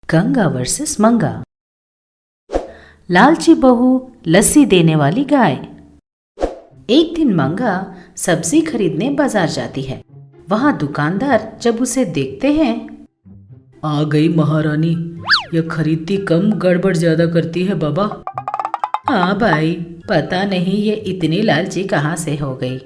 Ganga versus मंगा। लालची बहू, लस्सी देने वाली गाय। एक दिन मंगा सब्जी खरीदने बाजार जाती है। वहाँ दुकानदार जब उसे देखते हैं, आ गई महारानी, यह खरीदती कम गड़बड़ ज्यादा करती है बाबा। हाँ भाई, पता नहीं ये इतनी लालची कहाँ से हो गई।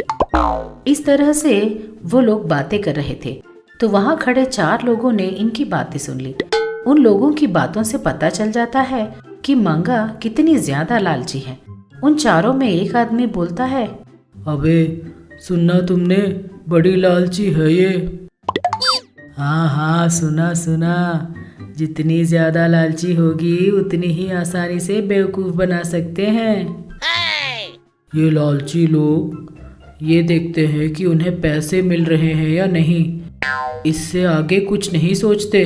इस तरह से वो लोग बातें कर रहे थे तो वहाँ खड़े 4 लोगों ने इनकी बातें सुन ली। उन लोगों की बातों से पता चल जाता है कि मंगा कितनी ज्यादा लालची है। उन चारों में एक आदमी बोलता है, अबे सुनना तुमने, बड़ी लालची है ये। हाँ हाँ, सुना सुना, जितनी ज्यादा लालची होगी उतनी ही आसानी से बेवकूफ बना सकते हैं। ये लालची लोग ये देखते हैं कि उन्हें पैसे मिल रहे हैं या नहीं, इससे आगे कुछ नहीं सोचते।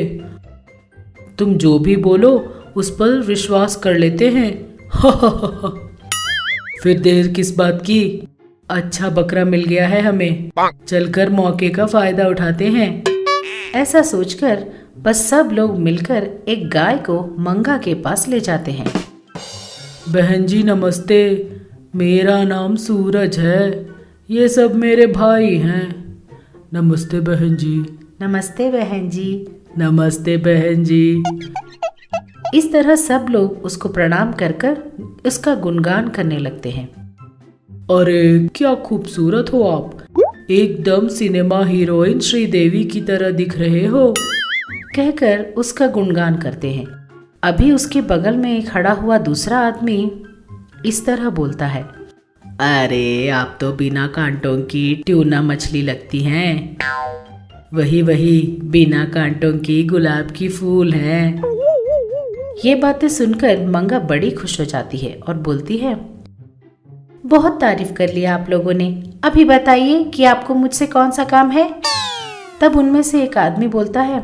तुम जो भी बोलो उस पर विश्वास कर लेते हैं। फिर देर किस बात की, अच्छा बकरा मिल गया है हमें, चलकर मौके का फायदा उठाते हैं। ऐसा सोचकर बस सब लोग मिलकर एक गाय को मंगा के पास ले जाते हैं। बहन जी नमस्ते, मेरा नाम सूरज है, ये सब मेरे भाई हैं। नमस्ते बहन जी। नमस्ते बहन जी। नमस्ते बहन जी। इस तरह सब लोग उसको प्रणाम कर कर उसका गुणगान करने लगते हैं। अरे क्या खूबसूरत हो आप, एकदम सिनेमा हीरोइन श्रीदेवी की तरह दिख रहे हो, कहकर उसका गुणगान करते हैं। अभी उसके बगल में खड़ा हुआ दूसरा आदमी इस तरह बोलता है, अरे आप तो बिना कांटों की ट्यूना मछली लगती हैं, वही वही बिना कांटों की गुलाब की फूल हैं। ये बातें सुनकर मंगा बड़ी खुश हो जाती है और बोलती है, बहुत तारीफ कर लिया आप लोगों ने, अभी बताइए कि आपको मुझसे कौन सा काम है। तब उनमें से एक आदमी बोलता है,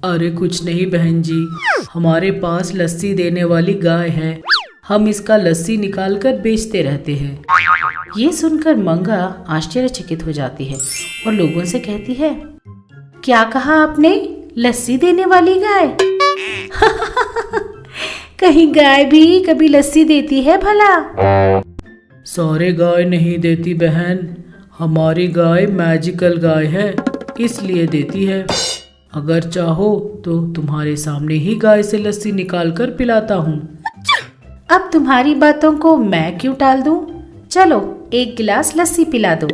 अरे कुछ नहीं बहन जी, हमारे पास लस्सी देने वाली गाय है, हम इसका लस्सी निकाल कर बेचते रहते हैं। ये सुनकर मंगा आश्चर्यचकित हो जाती है और लोगों से कहती है, क्या कहा आपने, लस्सी देने वाली गाय? कहीं गाय भी कभी लस्सी देती है भला? सारे गाय नहीं देती बहन, हमारी गाय मैजिकल गाय है, इसलिए देती है। अगर चाहो तो तुम्हारे सामने ही गाय से लस्सी निकाल कर पिलाता हूँ। अब तुम्हारी बातों को मैं क्यों टाल दूं? चलो एक गिलास लस्सी पिला दो।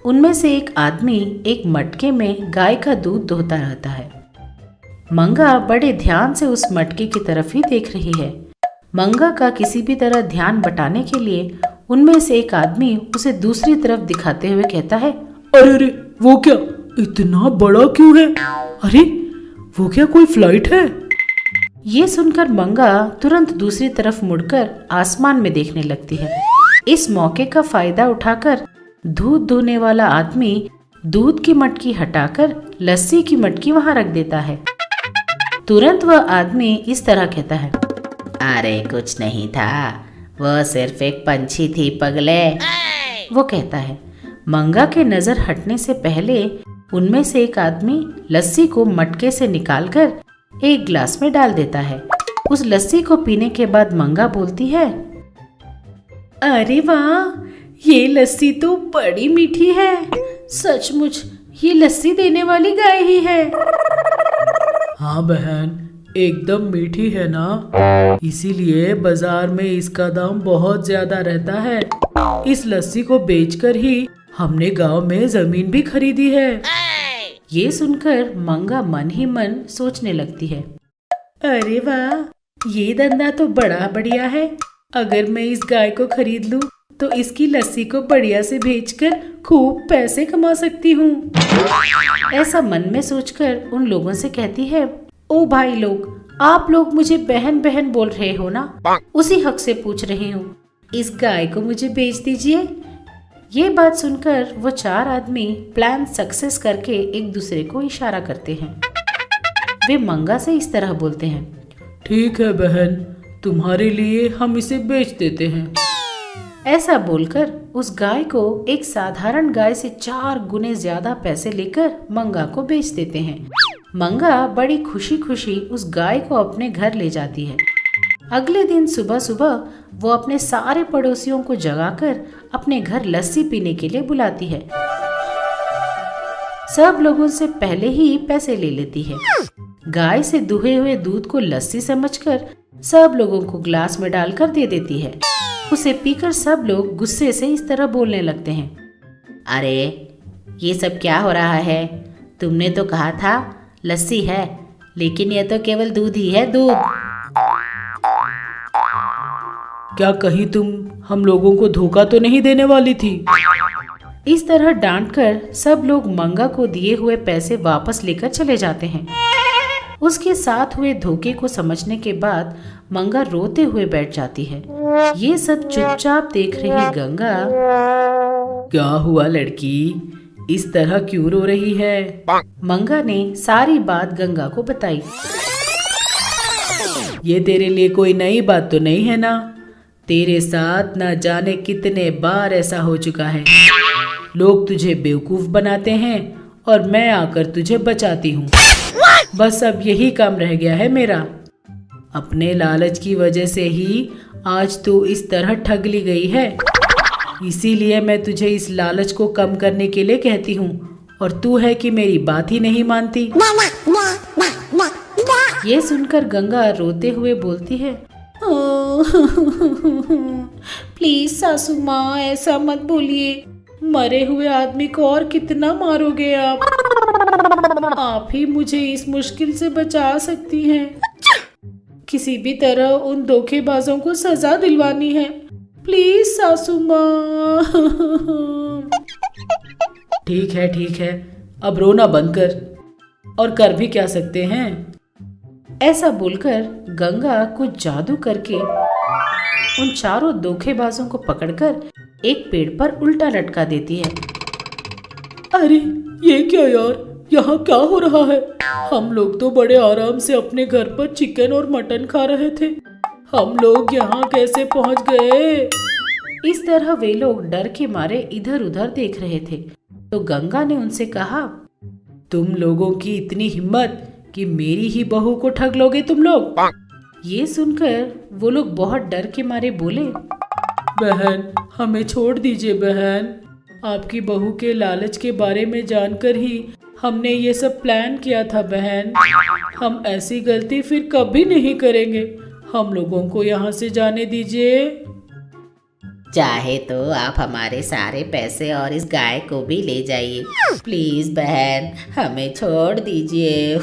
उनमें से एक आदमी एक मटके में गाय का दूध धोता रहता है। मंगा बड़े ध्यान से उस मटके की तरफ ही देख रही है। मंगा का किसी भी तरह ध्यान बटाने के लिए उनमें से एक आदमी उसे दूसरी तरफ दिखाते हुए कहता है, अरे अरे वो क्या, इतना बड़ा क्यों है? अरे वो क्या कोई फ्लाइट है? ये सुनकर मंगा तुरंत दूसरी तरफ मुड़कर आसमान में देखने लगती है। इस मौके का फायदा उठाकर दूध धोने वाला आदमी दूध की मटकी हटाकर लस्सी की मटकी वहां रख देता है। तुरंत वह आदमी इस तरह कहता है, अरे कुछ नहीं था, वह सिर्फ एक पंछी थी पगले। वो कहता है। मंगा के नजर हटने से पहले उनमें से एक आदमी लस्सी को मटके से निकालकर एक गिलास में डाल देता है। उस लस्सी को पीने के बाद मंगा बोलती है, अरे वाह, ये लस्सी तो बड़ी मीठी है, सचमुच ये लस्सी देने वाली गाय ही है। हाँ बहन, एकदम मीठी है ना, इसीलिए बाजार में इसका दाम बहुत ज्यादा रहता है। इस लस्सी को बेचकर ही हमने गांव में जमीन भी खरीदी है। ये सुनकर मंगा मन ही मन सोचने लगती है, अरे वाह, ये धंधा तो बड़ा बढ़िया है। अगर मैं इस गाय को खरीद लूं तो इसकी लस्सी को बढ़िया से बेचकर खूब पैसे कमा सकती हूँ। ऐसा मन में सोचकर उन लोगों से कहती है, ओ भाई लोग, आप लोग मुझे बहन बहन बोल रहे हो ना, उसी हक से पूछ रही हूँ, इस गाय को मुझे बेच दीजिए। ये बात सुनकर वो 4 आदमी प्लान सक्सेस करके एक दूसरे को इशारा करते हैं। वे मंगा से इस तरह बोलते हैं, ठीक है बहन, तुम्हारे लिए हम इसे बेच देते हैं। ऐसा बोलकर उस गाय को एक साधारण गाय से 4 गुने ज्यादा पैसे लेकर मंगा को बेच देते हैं। मंगा बड़ी खुशी खुशी उस गाय को अपने घर ले जाती है। अगले दिन सुबह सुबह वो अपने सारे पड़ोसियों को जगाकर अपने घर लस्सी पीने के लिए बुलाती है। सब लोगों से पहले ही पैसे ले लेती है। गाय से दुहे हुए दूध को लस्सी समझकर सब लोगों को ग्लास में डालकर दे देती है। उसे पीकर सब लोग गुस्से से इस तरह बोलने लगते हैं, अरे ये सब क्या हो रहा है? तुमने तो कहा था लस्सी है, लेकिन यह तो केवल दूध ही है, दूध। क्या कहीं तुम हम लोगों को धोखा तो नहीं देने वाली थी? इस तरह डांटकर सब लोग मंगा को दिए हुए पैसे वापस लेकर चले जाते हैं। उसके साथ हुए धोखे को समझने के बाद मंगा रोते हुए बैठ जाती है। ये सब चुपचाप देख रही गंगा, क्या हुआ लड़की, इस तरह क्यों रो रही है? मंगा ने सारी बात गंगा को बताई। ये तेरे लिए कोई नई बात तो नहीं है ना? तेरे साथ ना जाने कितने बार ऐसा हो चुका है। लोग तुझे बेवकूफ बनाते हैं और मैं आकर तुझे बचाती हूँ। बस अब यही काम रह गया है मेरा। अपने लालच की वजह से ही आज तू इस तरह ठग ली गई है। इसीलिए मैं तुझे इस लालच को कम करने के लिए कहती हूँ, और तू है कि मेरी बात ही नहीं मानती। ये सुनकर गंगा रोते हुए बोलती है, प्लीज सासू माँ ऐसा मत बोलिए। मरे हुए आदमी को और कितना मारोगे आप ही मुझे इस मुश्किल से बचा सकती हैं। किसी भी तरह उन धोखेबाजों को सजा दिलवानी है, प्लीज सासू माँ। ठीक है, अब रोना बंद कर। और कर भी क्या सकते हैं? ऐसा बोलकर गंगा कुछ जादू करके उन चारों धोखेबाजों को पकड़कर एक पेड़ पर उल्टा लटका देती है। अरे ये क्या यार, यहाँ क्या हो रहा है? हम लोग तो बड़े आराम से अपने घर पर चिकन और मटन खा रहे थे। हम लोग यहाँ कैसे पहुँच गए? इस तरह वे लोग डर के मारे इधर उधर देख रहे थे। तो गंगा ने उनसे कहा, तुम लोगों की इतनी हिम्मत कि मेरी ही बहू को ठग लोगे तुम लोग? ये सुनकर वो लोग बहुत डर के मारे बोले, बहन हमें छोड़ दीजिए बहन। आपकी बहू के लालच के बारे में जानकर ही हमने ये सब प्लान किया था बहन। हम ऐसी गलती फिर कभी नहीं करेंगे। हम लोगों को यहाँ से जाने दीजिए। चाहे तो आप हमारे सारे पैसे और इस गाय को भी ले जाइए। प्लीज बहन हमें छोड़ दीजिए।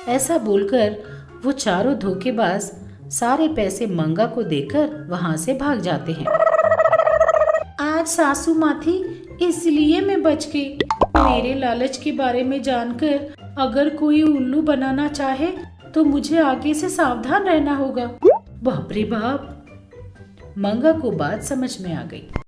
ऐसा बोलकर वो चारों धोखेबाज सारे पैसे मंगा को देकर वहां से भाग जाते हैं। आज सासू माँ थी इसलिए मैं बच गई। मेरे लालच के बारे में जानकर अगर कोई उल्लू बनाना चाहे तो मुझे आगे से सावधान रहना होगा। बाप रे बाप, मंगा को बात समझ में आ गई।